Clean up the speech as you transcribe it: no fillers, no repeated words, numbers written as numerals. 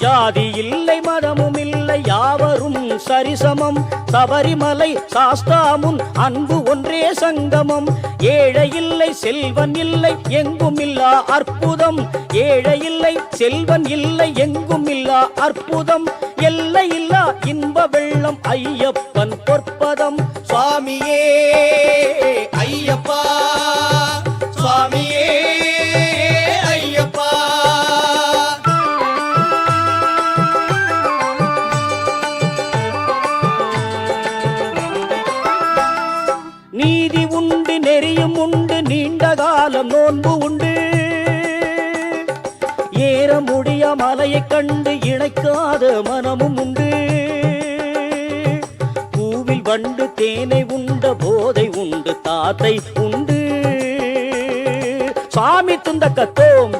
ஜாதி இல்லை மதமும் இல்லை யாவரும் சரிசமம். சபரிமலை சாஸ்தாமுன் அன்பு ஒன்றே சங்கமம். ஏழை இல்லை செல்வன் இல்லை எங்கும் இல்லா அற்புதம். ஏழை இல்லை செல்வன் இல்லை எங்கும் இல்லா அற்புதம். எல்லை இல்லா இன்ப வெள்ளம் ஐயப்பன் பொற்பதம். சுவாமியே ஐயப்பா, சுவாமியே ஐயப்பா. நீதி உண்டு நெறியும் உண்டு நீண்ட காலம் நோன்பு உண்டு. ஏற முடிய மலையை கண்டு இணைக்காத மனமும் உண்டு. பூவில் வண்டு தேனை உண்ட போதை உண்டு தாத்தை உண்டு. சாமி துந்தக்கத்தோம்